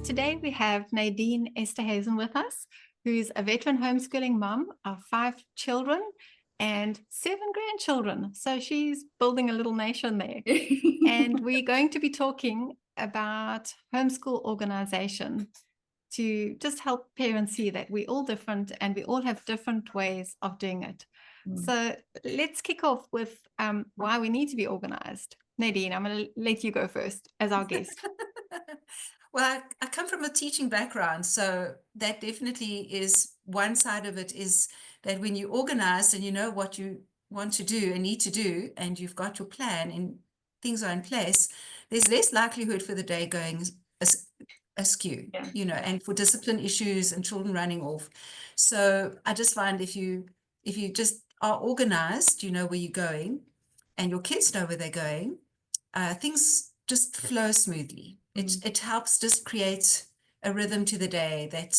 Today we have Nadene Esterhuizen with us, who's a veteran homeschooling mom of 5 children and 7 grandchildren. So she's building a little nation there. And we're going to be talking about homeschool organization to just help parents see that we're all different and we all have different ways of doing it. So let's kick off with why we need to be organized. Nadene, I'm going to let you go first as our guest. Well, I come from a teaching background, so that definitely is one side of it, is that when you organize and you know what you want to do and need to do, and you've got your plan and things are in place, there's less likelihood for the day going askew, and for discipline issues and children running off. So I just find if you just are organized, you know where you're going, and your kids know where they're going, things just flow smoothly. It helps just create a rhythm to the day that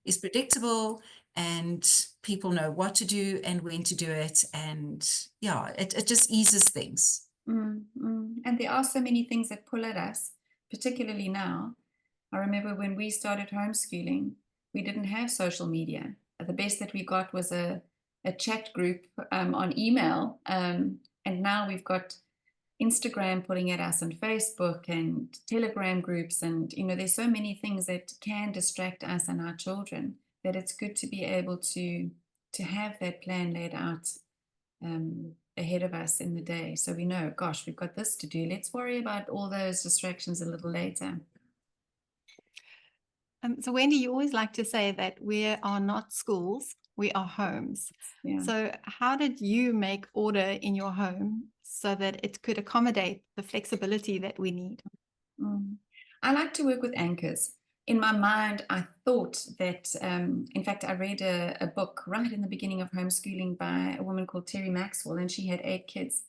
is predictable, and people know what to do and when to do it. And it just eases things. And there are so many things that pull at us, particularly now. I remember when we started homeschooling, we didn't have social media. The best that we got was a chat group on email. And now we've got Instagram pulling at us, and Facebook and Telegram groups, and there's so many things that can distract us and our children, that it's good to be able to have that plan laid out ahead of us in the day, so we know, gosh, we've got this to do, let's worry about all those distractions a little later. So Wendy, you always like to say that we are not schools, we are homes. So how did you make order in your home so that it could accommodate the flexibility that we need? I like to work with anchors. In my mind, I thought that, in fact, I read a book right in the beginning of homeschooling by a woman called Terry Maxwell, and she had 8 kids.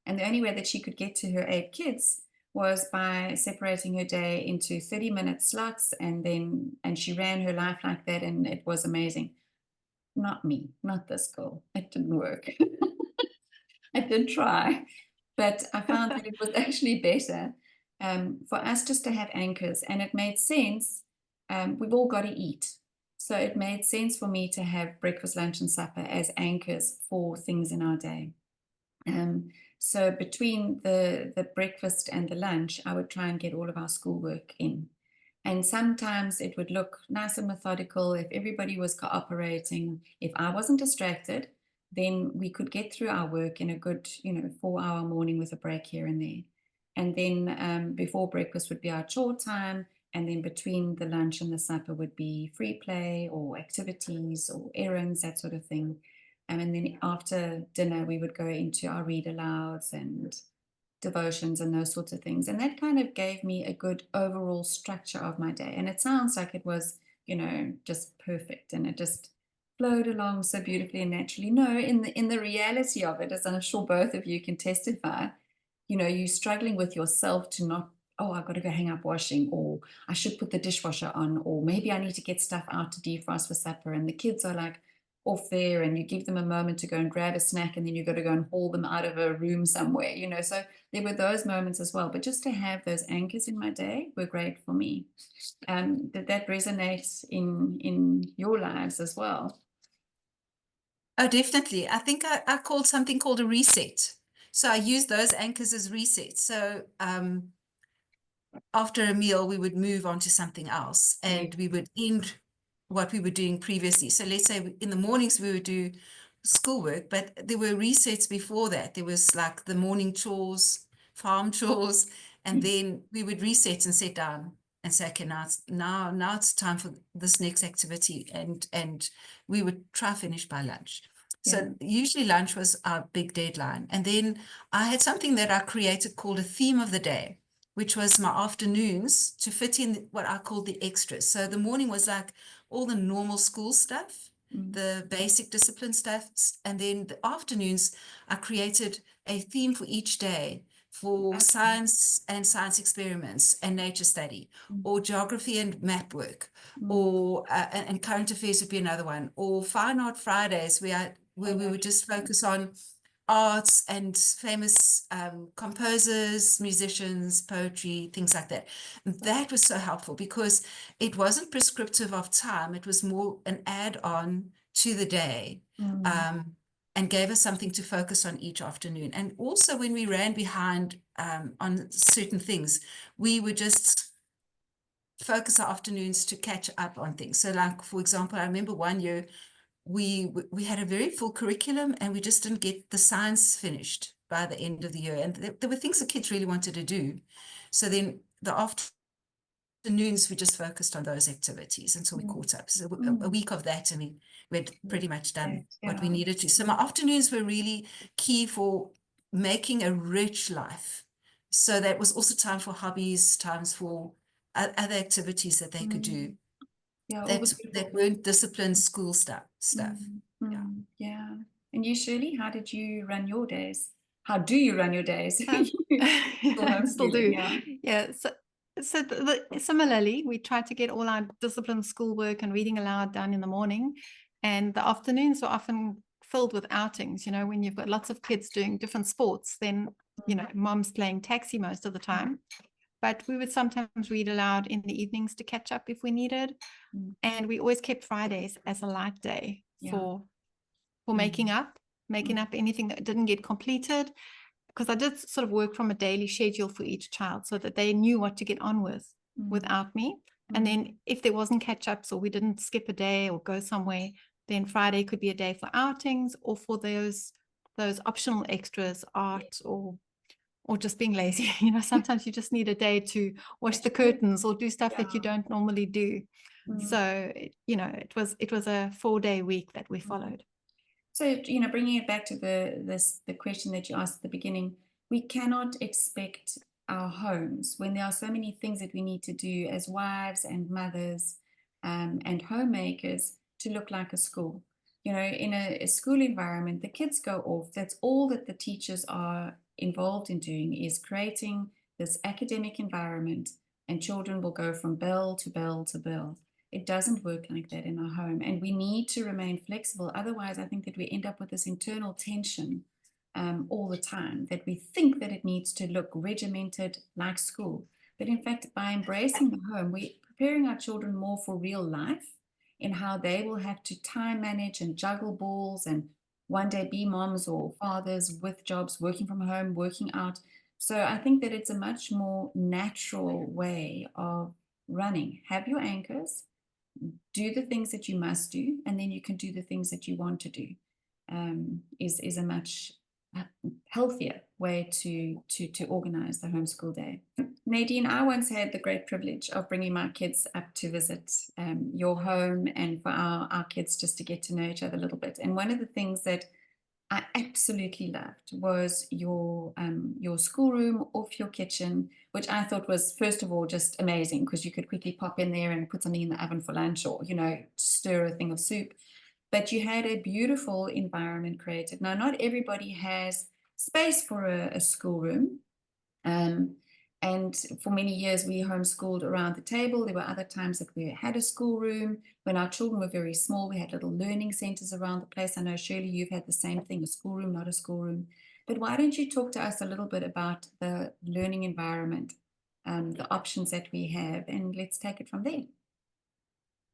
And the only way that she could get to her 8 kids was by separating her day into 30-minute slots, and she ran her life like that, and it was amazing. Not me, not this girl. It didn't work. I did try, but I found that it was actually better for us just to have anchors, and it made sense. We've all got to eat. So it made sense for me to have breakfast, lunch, and supper as anchors for things in our day. So between the breakfast and the lunch, I would try and get all of our schoolwork in. And sometimes it would look nice and methodical if everybody was cooperating. If I wasn't distracted, then we could get through our work in a good, 4-hour morning with a break here and there. And then before breakfast would be our chore time. And then between the lunch and the supper would be free play or activities or errands, that sort of thing. And then after dinner, we would go into our read alouds and devotions and those sorts of things. And that kind of gave me a good overall structure of my day. And it sounds like it was, just perfect, and it just flowed along so beautifully and naturally. No, in the reality of it, as I'm sure both of you can testify, you're struggling with yourself to not, oh, I've got to go hang up washing, or I should put the dishwasher on, or maybe I need to get stuff out to defrost for supper. And the kids are like off there, and you give them a moment to go and grab a snack, and then you've got to go and haul them out of a room somewhere, so there were those moments as well. But just to have those anchors in my day were great for me. Did that resonate in your lives as well? Oh, definitely. I think I called something called a reset. So I used those anchors as resets. So after a meal, we would move on to something else, and we would end what we were doing previously. So let's say in the mornings we would do schoolwork, but there were resets before that. There was like the morning chores, farm chores, and then we would reset and sit down and say, okay, now it's time for this next activity, and we would try finish by lunch. So usually lunch was our big deadline. And then I had something that I created called a theme of the day, which was my afternoons to fit in what I called the extras. So the morning was like all the normal school stuff, the basic discipline stuff. And then the afternoons, I created a theme for each day for science and science experiments and nature study, or geography and map work, or and current affairs would be another one, or Fine Art Fridays, where we would just focus on arts and famous composers, musicians, poetry, things like that. And that was so helpful because it wasn't prescriptive of time. It was more an add-on to the day, and gave us something to focus on each afternoon. And also when we ran behind on certain things, we would just focus our afternoons to catch up on things. So like, for example, I remember one year we had a very full curriculum and we just didn't get the science finished by the end of the year. And there were things the kids really wanted to do. So then the afternoons, we just focused on those activities until we caught up. So a week of that, and we had pretty much done what we needed to. So my afternoons were really key for making a rich life. So that was also time for hobbies, times for other activities that they could do. Yeah, That weren't disciplined school stuff. Yeah. And you, Shirley, how did you run your days? How do you run your days? Still do. Yeah. So similarly, we try to get all our disciplined schoolwork and reading aloud done in the morning, and the afternoons are often filled with outings. You know, when you've got lots of kids doing different sports, then you know, mom's playing taxi most of the time. But we would sometimes read aloud in the evenings to catch up if we needed. And we always kept Fridays as a light day for making up anything that didn't get completed. Because I did sort of work from a daily schedule for each child so that they knew what to get on with without me. And then if there wasn't catch-ups or we didn't skip a day or go somewhere, then Friday could be a day for outings or for those optional extras, art or just being lazy. You know, sometimes you just need a day to wash the curtains or do stuff that you don't normally do. So, you know, it was a 4-day week that we followed. So, you know, bringing it back to the question that you asked at the beginning, we cannot expect our homes, when there are so many things that we need to do as wives and mothers and homemakers, to look like a school. You know, in a school environment, the kids go off. That's all that the teachers are involved in doing, is creating this academic environment, and children will go from bell to bell to bell. It doesn't work like that in our home, and we need to remain flexible. Otherwise, I think that we end up with this internal tension all the time, that we think that it needs to look regimented like school. But in fact, by embracing the home, we're preparing our children more for real life, in how they will have to time manage and juggle balls and one day be moms or fathers with jobs, working from home, working out. So I think that it's a much more natural way of running. Have your anchors, do the things that you must do, and then you can do the things that you want to do. Is a much healthier way to organize the homeschool day. Nadene, I once had the great privilege of bringing my kids up to visit your home, and for our kids just to get to know each other a little bit. And one of the things that I absolutely loved was your schoolroom off your kitchen, which I thought was, first of all, just amazing, because you could quickly pop in there and put something in the oven for lunch, or, you know, stir a thing of soup. But you had a beautiful environment created. Now, not everybody has space for a schoolroom. And for many years, we homeschooled around the table. There were other times that we had a schoolroom. When our children were very small, we had little learning centers around the place. I know, Shirley, you've had the same thing, a schoolroom, not a schoolroom. But why don't you talk to us a little bit about the learning environment, the options that we have, and let's take it from there.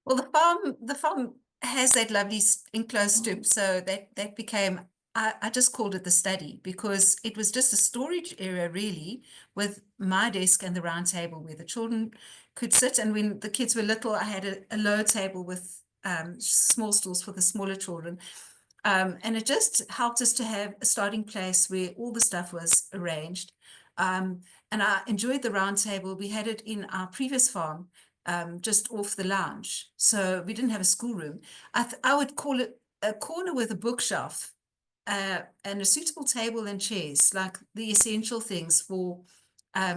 Well, the farm has that lovely enclosed strip, so that became, I just called it the study, because it was just a storage area really, with my desk and the round table where the children could sit. And when the kids were little, I had a low table with small stools for the smaller children. And it just helped us to have a starting place where all the stuff was arranged. And I enjoyed the round table. We had it in our previous farm, just off the lounge. So we didn't have a schoolroom. I would call it a corner with a bookshelf and a suitable table and chairs, like the essential things for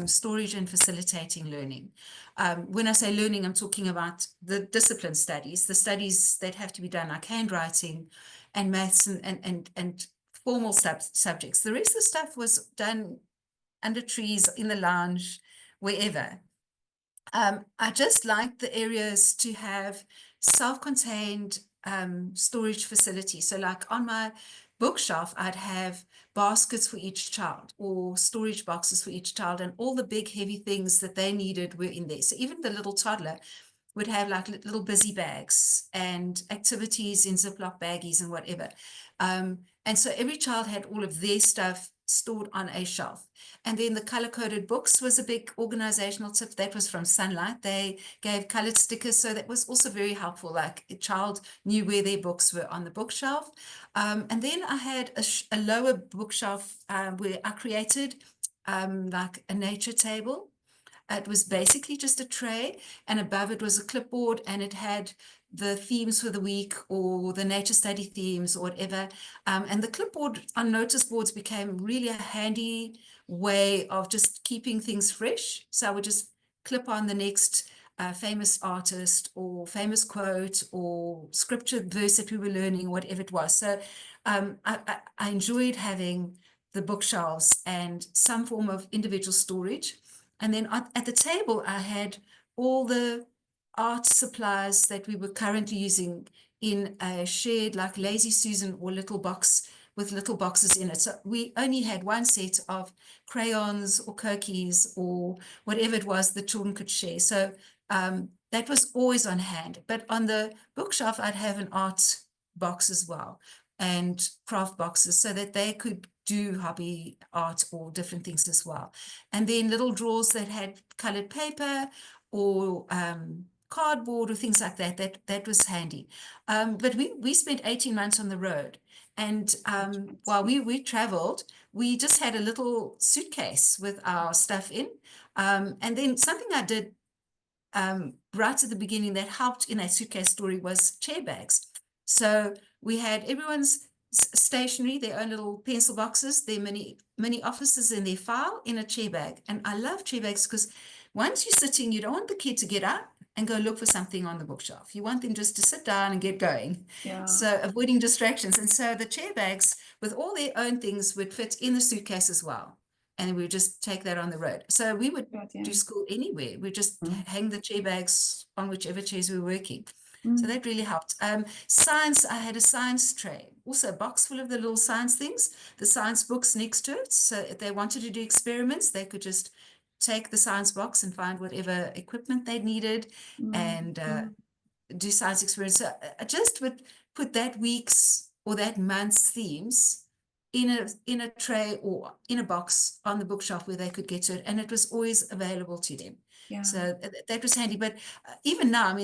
storage and facilitating learning. When I say learning, I'm talking about the discipline studies, the studies that have to be done, like handwriting and maths and formal subjects. The rest of the stuff was done under trees, in the lounge, wherever. I just like the areas to have self-contained storage facilities. So like on my bookshelf, I'd have baskets for each child or storage boxes for each child, and all the big heavy things that they needed were in there. So even the little toddler would have like little busy bags and activities in Ziploc baggies and whatever. And so every child had all of their stuff stored on a shelf. And then the color-coded books was a big organizational tip. That was from Sunlight. They gave colored stickers, so that was also very helpful. Like a child knew where their books were on the bookshelf. And then I had a lower bookshelf where I created like a nature table. It was basically just a tray, and above it was a clipboard, and it had the themes for the week or the nature study themes or whatever. And the clipboard on notice boards became really a handy way of just keeping things fresh. So I would just clip on the next famous artist or famous quote or scripture verse that we were learning, whatever it was. So I enjoyed having the bookshelves and some form of individual storage. And then at the table, I had all the art supplies that we were currently using in a shared, like Lazy Susan or little box with little boxes in it. So we only had one set of crayons or cookies or whatever it was the children could share. So that was always on hand. But on the bookshelf, I'd have an art box as well and craft boxes so that they could do hobby art or different things as well. And then little drawers that had colored paper or cardboard or things like that. That was handy. But we spent 18 months on the road. And while we traveled, we just had a little suitcase with our stuff in. And then something I did right at the beginning that helped in that suitcase story was chair bags. So we had everyone's stationery, their own little pencil boxes, their mini offices and their file in a chair bag. And I love chair bags because once you're sitting, you don't want the kid to get up and go look for something on the bookshelf. You want them just to sit down and get going. Yeah. So avoiding distractions. And so the chair bags with all their own things would fit in the suitcase as well. And we would just take that on the road. So we would do school anywhere. We just hang the chair bags on whichever chairs we were working. So that really helped. Science, I had a science tray, also a box full of the little science things, the science books next to it. So if they wanted to do experiments, they could just take the science box and find whatever equipment they needed and do science experiments. So I just would put that week's or that month's themes in a tray or in a box on the bookshelf where they could get to it, and it was always available to them. Yeah. So that was handy. But even now, I'm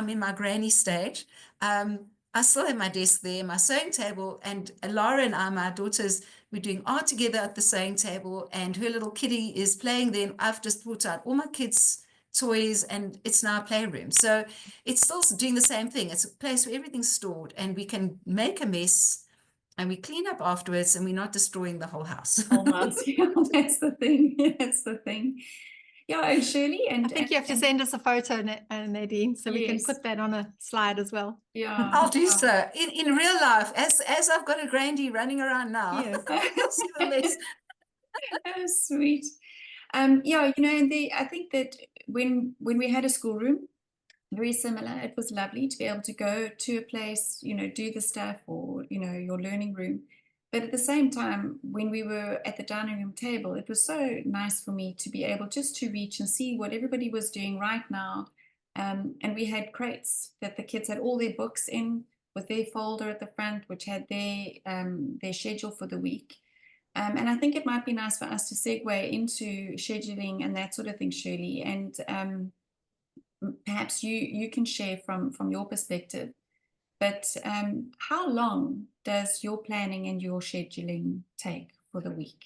in my granny stage. I still have my desk there, my sewing table, and Laura and I, my daughters, we're doing art together at the sewing table, and her little kitty is playing there. I've just brought out all my kids' toys, and it's now a playroom. So it's still doing the same thing. It's a place where everything's stored, and we can make a mess and we clean up afterwards, and we're not destroying the whole house. Almost. Yeah, that's the thing. That's the thing. Yeah, and Shirley, and I think you have to send us a photo, Nadine, so we can put that on a slide as well. Yeah, I'll do so in real life, as I've got a grandy running around now. Yes. Oh, sweet. Yeah, and I think that when we had a schoolroom, very similar, it was lovely to be able to go to a place, do the stuff or, your learning room. But at the same time, when we were at the dining room table, it was so nice for me to be able just to reach and see what everybody was doing right now. And we had crates that the kids had all their books in with their folder at the front, which had their schedule for the week. And I think it might be nice for us to segue into scheduling and that sort of thing, Shirley. And perhaps you can share from your perspective. But how long does your planning and your scheduling take for the week?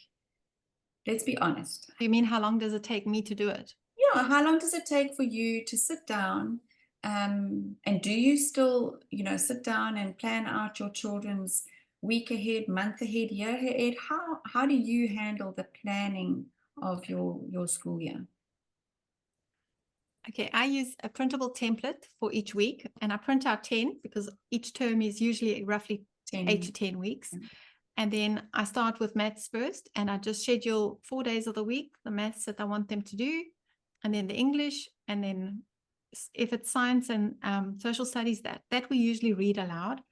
Let's be honest. You mean how long does it take me to do it? Yeah, how long does it take for you to sit down? And do you still, sit down and plan out your children's week ahead, month ahead, year ahead? How do you handle the planning of your school year? Okay, I use a printable template for each week, and I print out 10 because each term is usually roughly 8 to 10 weeks. And then I start with maths first, and I just schedule 4 days of the week, the maths that I want them to do, and then the English, and then if it's science and social studies, that we usually read aloud.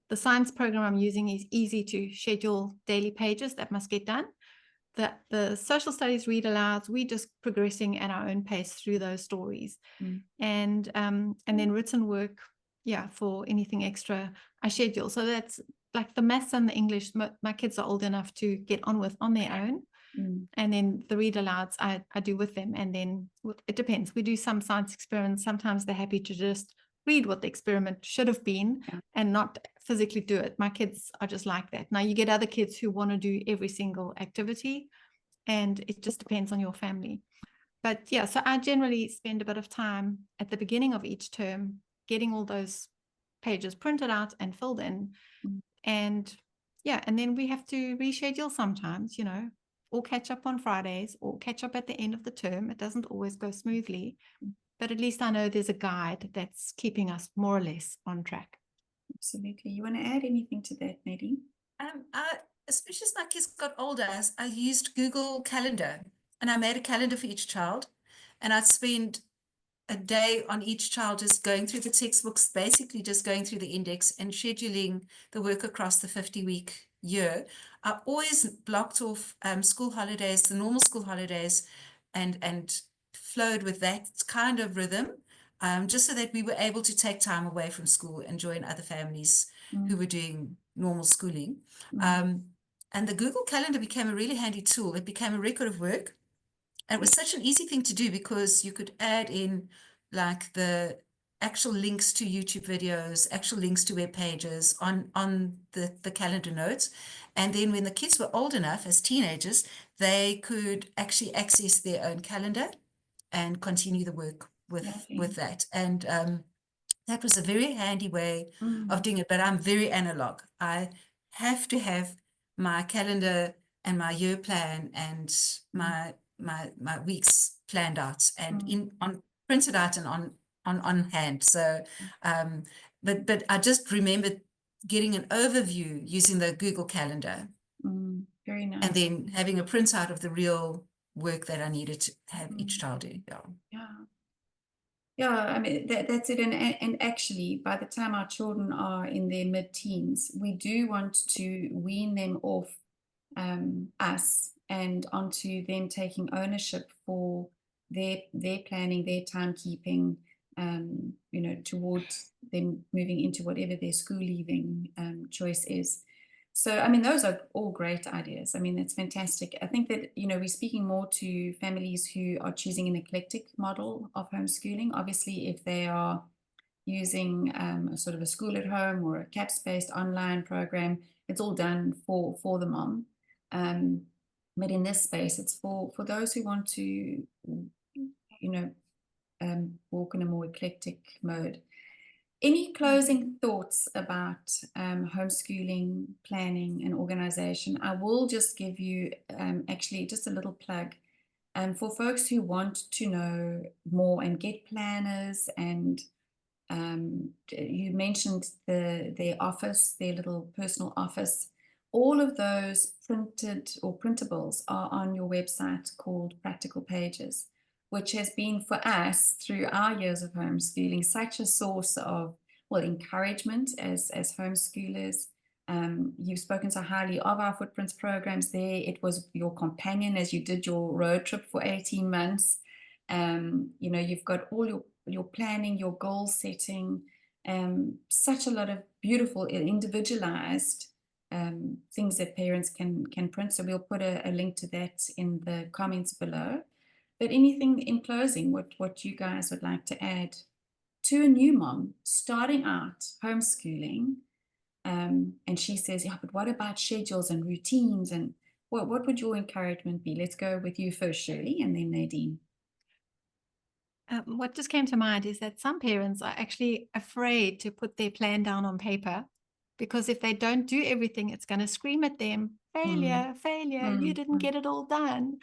the science program I'm using is easy to schedule daily pages that must get done. The social studies read alouds, we're just progressing at our own pace through those stories. And then written work, for anything extra I schedule. So that's like the maths and the English, my kids are old enough to get on with on their own. And then the read alouds I do with them. And then it depends. We do some science experiments. Sometimes they're happy to just read what the experiment should have been and not physically do it. My kids are just like that. Now you get other kids who want to do every single activity, and it just depends on your family. But so I generally spend a bit of time at the beginning of each term getting all those pages printed out and filled in. And then we have to reschedule sometimes, or catch up on Fridays or catch up at the end of the term. It doesn't always go smoothly, but at least I know there's a guide that's keeping us more or less on track. Absolutely. You want to add anything to that, Nadene? Especially as my kids got older, I used Google Calendar, and I made a calendar for each child, and I'd spend a day on each child just going through the textbooks, basically just going through the index and scheduling the work across the 50-week year. I always blocked off school holidays, the normal school holidays, and flowed with that kind of rhythm, just so that we were able to take time away from school and join other families who were doing normal schooling. And the Google Calendar became a really handy tool. It became a record of work. And it was such an easy thing to do because you could add in like the actual links to YouTube videos, actual links to web pages on the calendar notes. And then when the kids were old enough as teenagers, they could actually access their own calendar and continue the work with that. And that was a very handy way of doing it. But I'm very analog. I have to have my calendar and my year plan and my weeks planned out and printed out and on hand. So but I just remembered getting an overview using the Google Calendar. Very nice. And then having a printout of the real work that I needed to have each child do. Yeah, I mean, that's it. And actually, by the time our children are in their mid-teens, we do want to wean them off us and onto them taking ownership for their planning, their timekeeping, towards them moving into whatever their school leaving choice is. So, I mean, those are all great ideas. I mean, that's fantastic. I think that, we're speaking more to families who are choosing an eclectic model of homeschooling. Obviously, if they are using a sort of a school at home or a CAPS-based online program, it's all done for the mom. But in this space, it's for those who want to, walk in a more eclectic mode. Any closing thoughts about homeschooling, planning, and organization? I will just give you actually just a little plug. For folks who want to know more and get planners, and you mentioned their office, their little personal office. All of those printed or printables are on your website called Practical Pages, which has been for us through our years of homeschooling such a source of, encouragement as homeschoolers. You've spoken so highly of our Footprints programs there. It was your companion as you did your road trip for 18 months. You've got all your planning, your goal setting, such a lot of beautiful individualized things that parents can print. So we'll put a link to that in the comments below. But anything in closing, what you guys would like to add to a new mom starting out homeschooling? And she says, but what about schedules and routines? And what would your encouragement be? Let's go with you first, Shirley, and then Nadene. What just came to mind is that some parents are actually afraid to put their plan down on paper, because if they don't do everything, it's going to scream at them, failure, you didn't get it all done.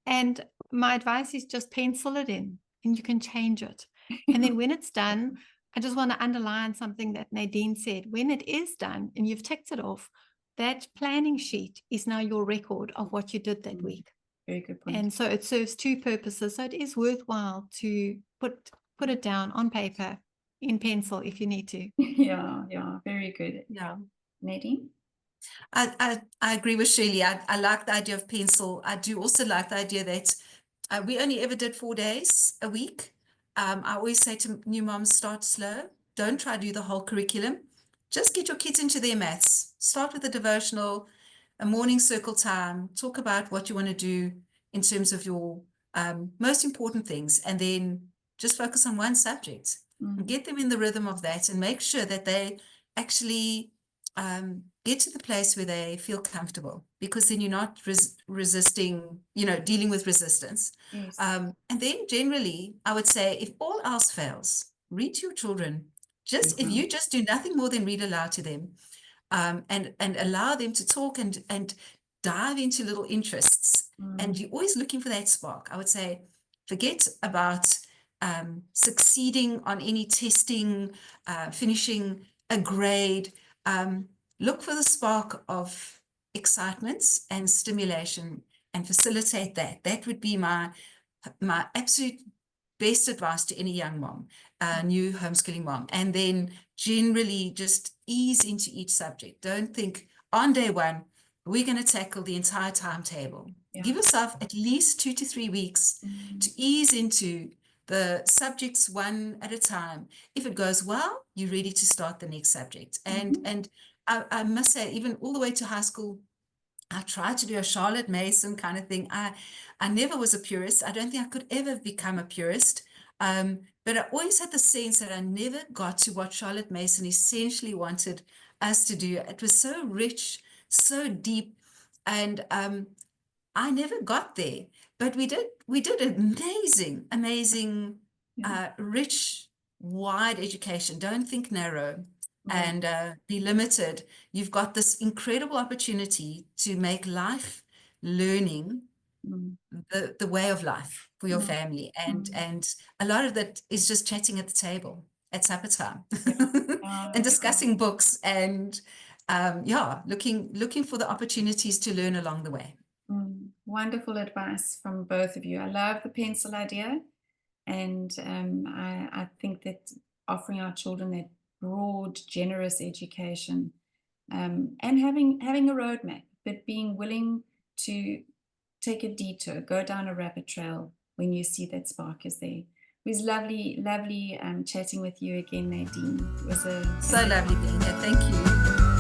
And my advice is just pencil it in and you can change it. And then when it's done, I just want to underline something that Nadene said. When it is done and you've ticked it off, that planning sheet is now your record of what you did that week. Very good point. And so it serves two purposes. So it is worthwhile to put it down on paper in pencil if you need to. Yeah, very good. Yeah. Nadine? I agree with Shirley. I like the idea of pencil. I do also like the idea that we only ever did 4 days a week. I always say to new moms, start slow. Don't try to do the whole curriculum. Just get your kids into their maths. Start with a devotional, a morning circle time. Talk about what you want to do in terms of your most important things, and then just focus on one subject. Get them in the rhythm of that and make sure that they actually get to the place where they feel comfortable, because then you're not resisting, dealing with resistance. Yes. And then generally, I would say, if all else fails, read to your children. If you just do nothing more than read aloud to them, and allow them to talk and dive into little interests. And you're always looking for that spark. I would say, forget about succeeding on any testing, finishing a grade. Look for the spark of excitement and stimulation and facilitate that. That would be my absolute best advice to any young mom, new homeschooling mom. And then generally just ease into each subject. Don't think on day one, we're going to tackle the entire timetable. Give yourself at least 2 to 3 weeks to ease into the subjects one at a time. If it goes well, you're ready to start the next subject. And I must say, even all the way to high school, I tried to do a Charlotte Mason kind of thing. I never was a purist. I don't think I could ever become a purist. But I always had the sense that I never got to what Charlotte Mason essentially wanted us to do. It was so rich, so deep, and I never got there. But we did amazing, rich, wide education. Don't think narrow. And be limited. You've got this incredible opportunity to make life learning the way of life for your family. And a lot of that is just chatting at the table at supper time and discussing books and looking for the opportunities to learn along the way. Wonderful advice from both of you. I love the pencil idea. And I think that offering our children that broad, generous education, and having a roadmap, but being willing to take a detour, go down a rabbit trail when you see that spark is there. It was lovely chatting with you again, Nadine. It was so lovely being here. Thank you.